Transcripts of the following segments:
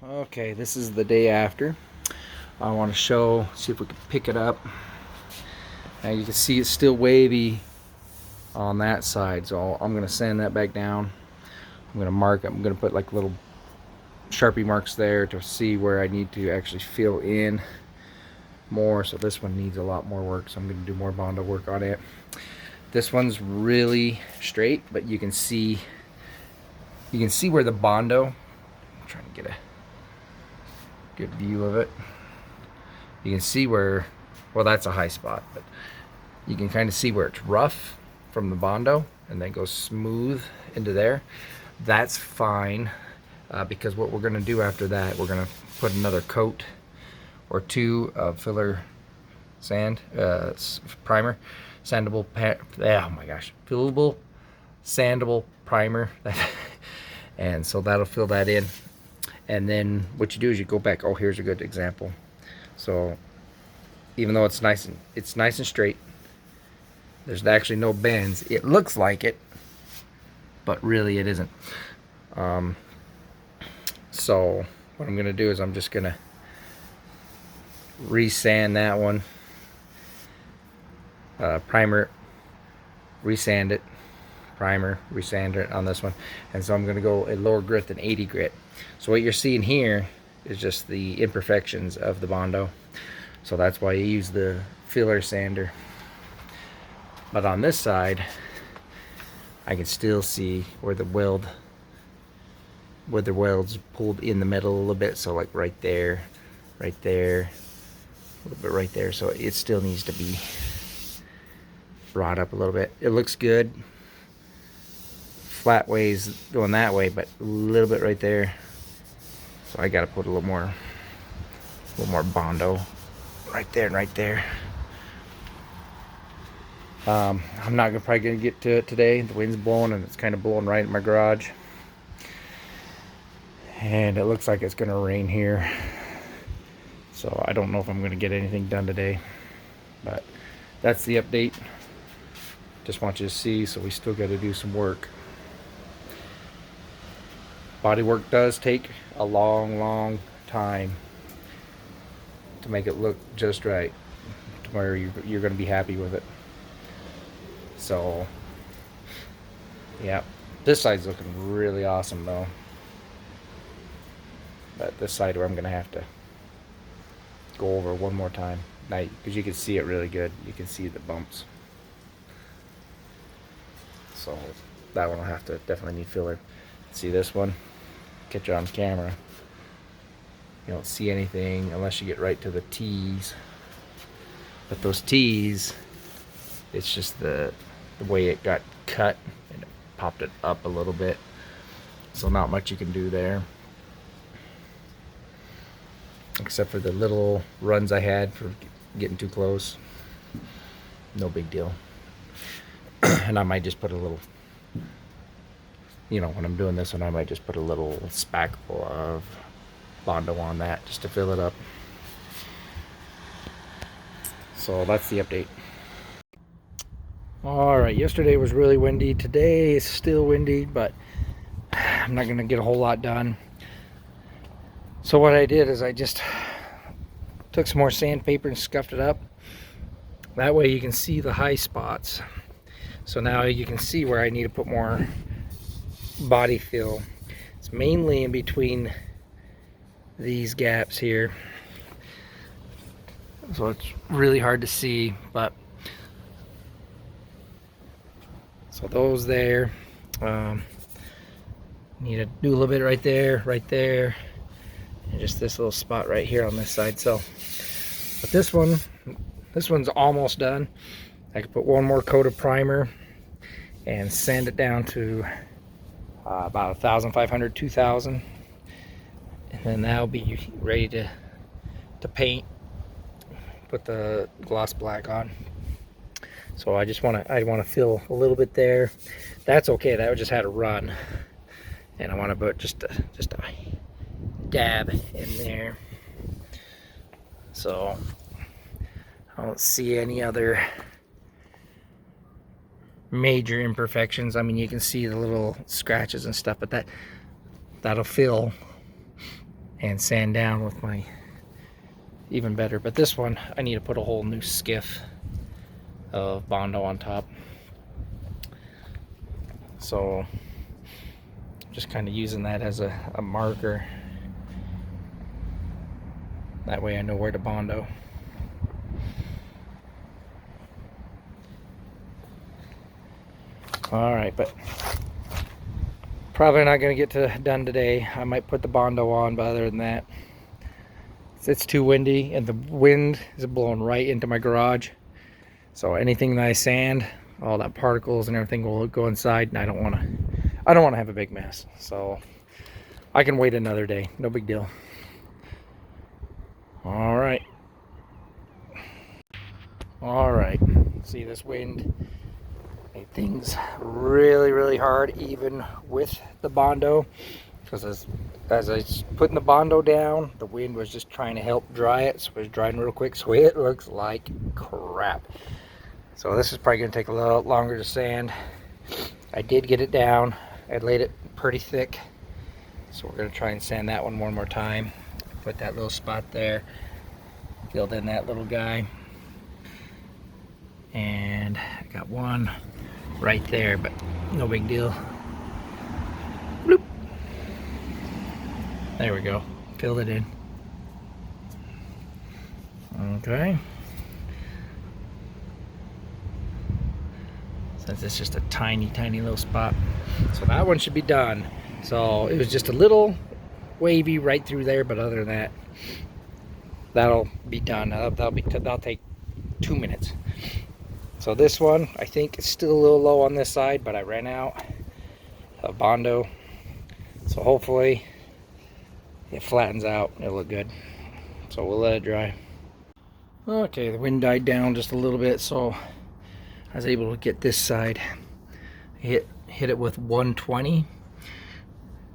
Okay, this is the day after. I want to see if we can pick it up. Now you can see it's still wavy on that side, so I'm going to sand that back down. I'm going to mark it. I'm going to put like little Sharpie marks there to see where I need to actually fill in more. So this one needs a lot more work, so I'm going to do more Bondo work on it. This one's really straight, but you can see where the Bondo, I'm trying to get a good view of it. You can see where, well, that's a high spot, but you can kind of see where it's rough from the Bondo and then goes smooth into there. That's fine, because what we're going to do after that, we're going to put another coat or two of filler sand, primer, sandable, oh my gosh, fillable sandable primer. And so that'll fill that in. And then what you do is you go back. Oh, here's a good example. So even though it's nice and straight, there's actually no bends. It looks like it, but really it isn't. So what I'm gonna do is I'm just gonna resand that one, primer, resand it, primer, resand it on this one. And so I'm gonna go a lower grit than 80 grit. So what you're seeing here is just the imperfections of the Bondo. So that's why you use the filler sander. But on this side, I can still see where the weld's pulled in the metal a little bit. So like right there, a little bit right there. So it still needs to be brought up a little bit. It looks good. Flat ways going that way, but a little bit right there. So I gotta put a little more Bondo right there and right there. I'm not probably gonna get to it today. The wind's blowing and it's kind of blowing right in my garage, and it looks like it's gonna rain here. So I don't know if I'm gonna get anything done today, but that's the update. Just want you to see, so we still got to do some work. Bodywork does take a long time to make it look just right, to where you're going to be happy with it. So yeah, this side's looking really awesome though, but this side where I'm going to have to go over one more time, because you can see it really good. You can see the bumps. So that one will have to definitely need filler. See this one? Catch it on camera. You don't see anything unless you get right to the T's. But those T's, it's just the way it got cut, and it popped it up a little bit. So not much you can do there, except for the little runs I had for getting too close. No big deal. And I might just put a little, when I'm doing this one, I might just put a little spackle of Bondo on that just to fill it up. So that's the update. Alright, yesterday was really windy. Today is still windy, but I'm not going to get a whole lot done. So what I did is I just took some more sandpaper and scuffed it up. That way you can see the high spots. So now you can see where I need to put more body fill. It's mainly in between these gaps here, so it's really hard to see, but so those there, need to do a little bit right there, and just this little spot right here on this side. So but this one's almost done. I could put one more coat of primer and sand it down to about 1,500, 2,000, and then that'll be ready to paint, put the gloss black on. So I want to fill a little bit there. That's okay. That just had to run, and I want to put just a dab in there. So I don't see any other major imperfections. I mean, you can see the little scratches and stuff, but that'll fill and sand down with my even better. But this one, I need to put a whole new skiff of Bondo on top. So just kind of using that as a marker. That way I know where to Bondo. Alright, but probably not going to get done today. I might put the Bondo on, but other than that, it's too windy, and the wind is blowing right into my garage. So anything that I sand, all that particles and everything will go inside, and I don't want to have a big mess. So I can wait another day, no big deal. All right. See, this wind made things really hard, even with the Bondo, because as I was putting the Bondo down, the wind was just trying to help dry it, so it was drying real quick, so it looks like crap. So this is probably going to take a little longer to sand. I did get it down. I laid it pretty thick, so we're going to try and sand that one more time. Put that little spot there, filled in that little guy, and I got one right there, but no big deal. Bloop. There we go, filled it in. Okay, since it's just a tiny little spot, so that one should be done. So it was just a little wavy right through there, but other than that, that'll be done. That'll take 2 minutes. So this one, I think, is still a little low on this side, but I ran out of Bondo, so hopefully it flattens out. It'll look good. So we'll let it dry. Okay, the wind died down just a little bit, so I was able to get this side. Hit it with 120.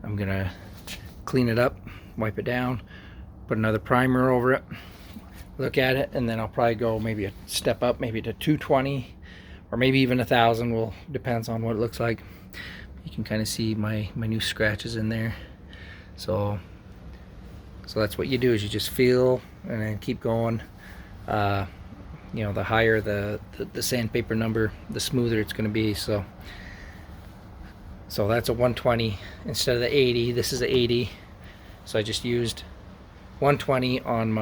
I'm gonna clean it up, wipe it down, put another primer over it, look at it, and then I'll probably go maybe a step up, maybe to 220 or maybe even 1,000. Will depends on what it looks like. You can kind of see my new scratches in there. So that's what you do, is you just feel and then keep going. You know, the higher the sandpaper number, the smoother it's going to be. So that's a 120 instead of the 80. This is a 80. So I just used 120 on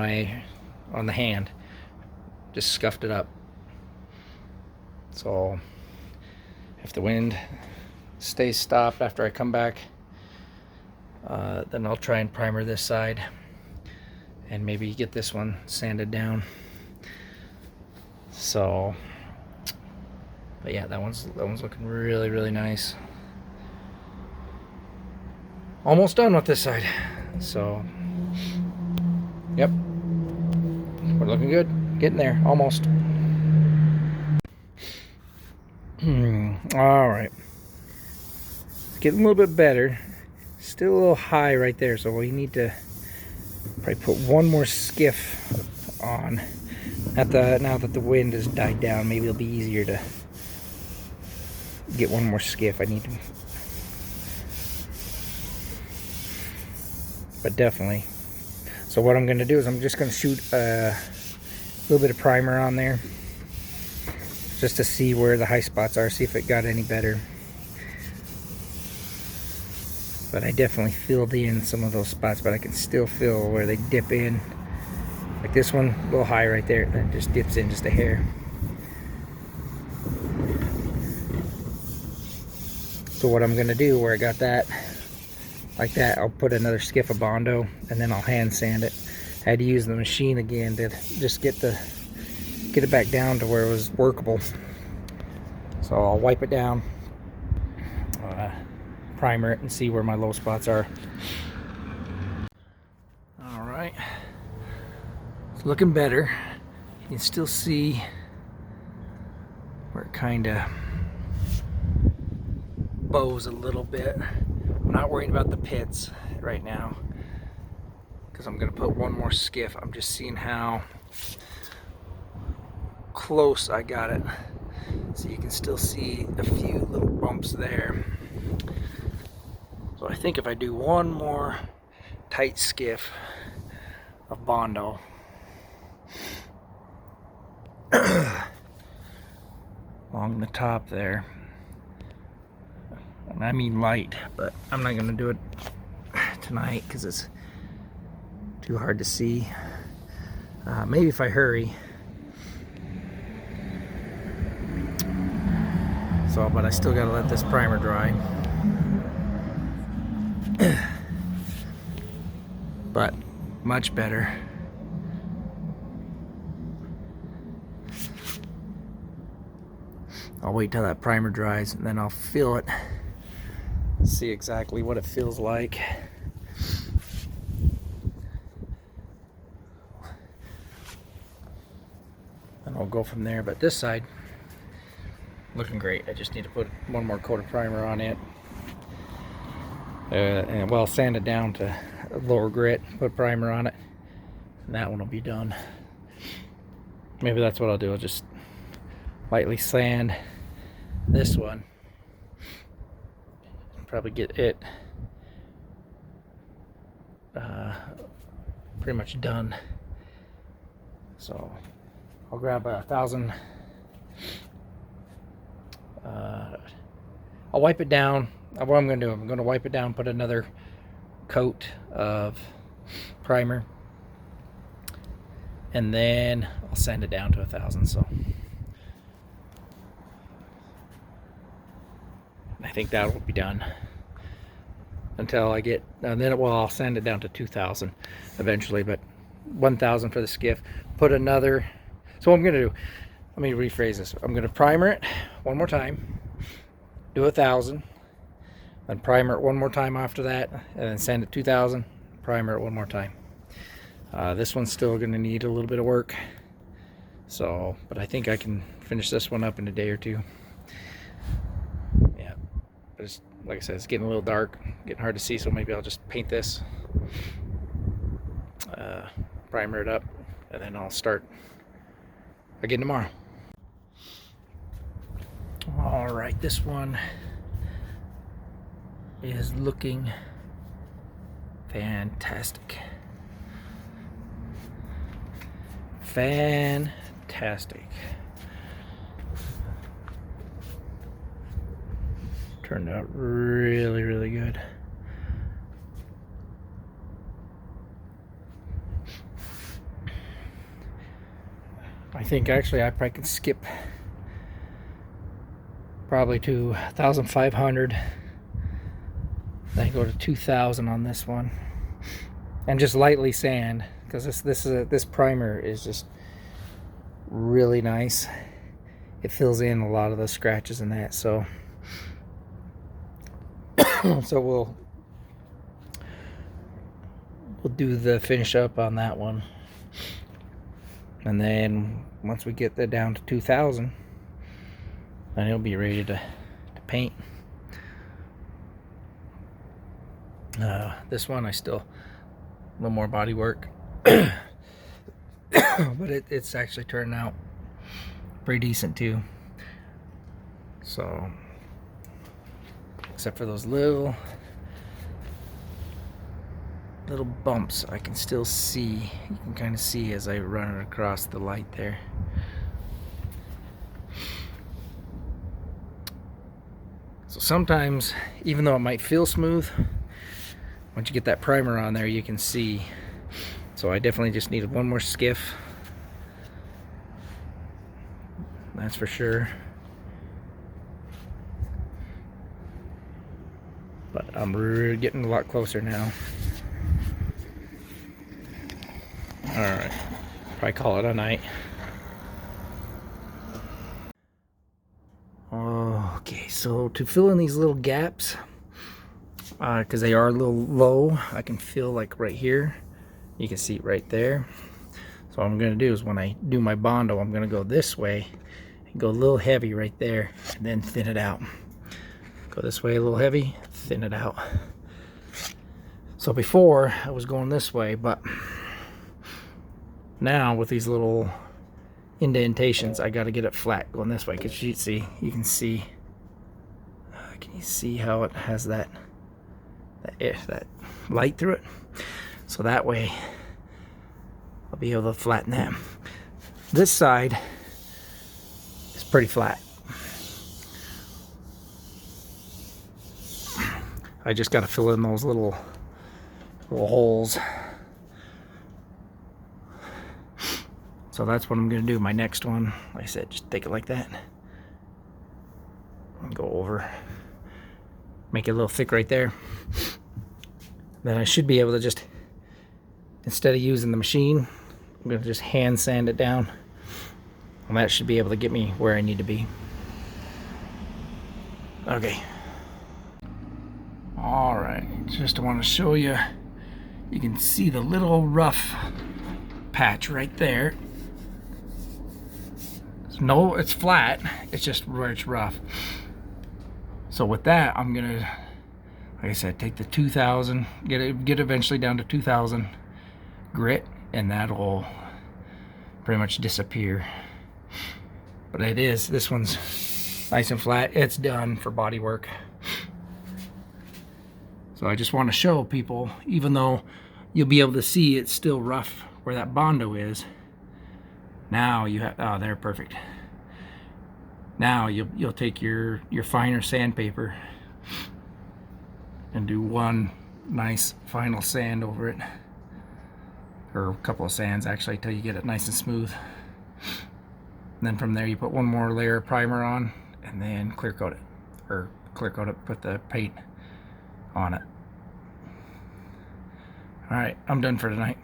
the hand, just scuffed it up. So if the wind stays stopped after I come back, then I'll try and primer this side and maybe get this one sanded down. So, but yeah, that one's looking really nice. Almost done with this side. So, yep, we're looking good. Getting there, almost. All right, getting a little bit better. Still a little high right there, so we need to probably put one more skiff on. Now that the wind has died down, maybe it'll be easier to get one more skiff. I need to, but definitely. So what I'm going to do is I'm just going to shoot a little bit of primer on there, just to see where the high spots are, see if it got any better. But I definitely filled in some of those spots, but I can still feel where they dip in. Like this one, a little high right there, that just dips in just a hair. So what I'm gonna do, where I got that, like that, I'll put another skiff of Bondo, and then I'll hand sand it. I had to use the machine again to just get it back down to where it was workable. So I'll wipe it down, primer it, and see where my low spots are. All right, it's looking better. You can still see where it kind of bows a little bit. I'm not worried about the pits right now, because I'm going to put one more skiff. I'm just seeing how close I got it. So you can still see a few little bumps there. So I think if I do one more tight skiff of Bondo. Along the top there. And I mean light, but I'm not gonna do it tonight because it's too hard to see. Maybe if I hurry. So, but I still gotta let this primer dry. But much better. I'll wait till that primer dries and then I'll feel it, see exactly what it feels like. And I'll go from there. But this side, looking great. I just need to put one more coat of primer on it. And well, sand it down to lower grit, put primer on it, and that one will be done. Maybe that's what I'll do. I'll just lightly sand this one, probably get it pretty much done. So I'll grab 1,000. I'll wipe it down. What I'm going to do, I'm going to wipe it down, put another coat of primer, and then I'll sand it down to 1,000. So I think that will be done until I get, and then I'll sand it down to 2,000 eventually, but 1,000 for the skiff. Put another, so what I'm going to do, let me rephrase this. I'm going to primer it one more time, do 1,000, then primer it one more time after that, and then sand it 2,000, primer it one more time. This one's still going to need a little bit of work, so, but I think I can finish this one up in a day or two. Yeah, but it's, like I said, it's getting a little dark, getting hard to see, so maybe I'll just paint this, primer it up, and then I'll start again tomorrow. All right, this one is looking fantastic. Fantastic. Turned out really, really good. I think actually I probably could skip probably to 1,500, then go to 2,000 on this one, and just lightly sand, because this primer is just really nice. It fills in a lot of the scratches in that, so so we'll do the finish up on that one, and then once we get that down to 2,000, then it'll be ready to paint. This one I still a little more body work, but it's actually turning out pretty decent too. So except for those little bumps, I can still see. You can kind of see as I run it across the light there. So sometimes, even though it might feel smooth, once you get that primer on there, you can see. So I definitely just needed one more skiff, that's for sure. But I'm really getting a lot closer now. Alright, probably call it a night. Okay, so to fill in these little gaps, because they are a little low, I can feel like right here, you can see it right there. So what I'm going to do is when I do my Bondo, I'm going to go this way and go a little heavy right there, and then thin it out. Go this way a little heavy, thin it out. So before I was going this way, but now with these little indentations, I got to get it flat going this way, because you can see, can you see how it has that light through it. So that way I'll be able to flatten that. This side is pretty flat. I just got to fill in those little holes. So that's what I'm going to do. My next one, like I said, just take it like that and go over. Make it a little thick right there. Then I should be able to just, instead of using the machine, I'm going to just hand sand it down. And that should be able to get me where I need to be. Okay. Alright, just want to show you. You can see the little rough patch right there. No, it's flat. It's just where it's rough. So with that, I'm gonna, like I said, take the 2000, get eventually down to 2000 grit, and that'll pretty much disappear. But it is, this one's nice and flat. It's done for Bodywork. So I just want to show people, even though you'll be able to see it's still rough where that Bondo is. Now you have, oh, they're perfect. Now you'll take your finer sandpaper and do one nice final sand over it, or a couple of sands actually, till you get it nice and smooth. And then from there you put one more layer of primer on, and then clear coat it, or clear coat it, put the paint on it. Alright, I'm done for tonight.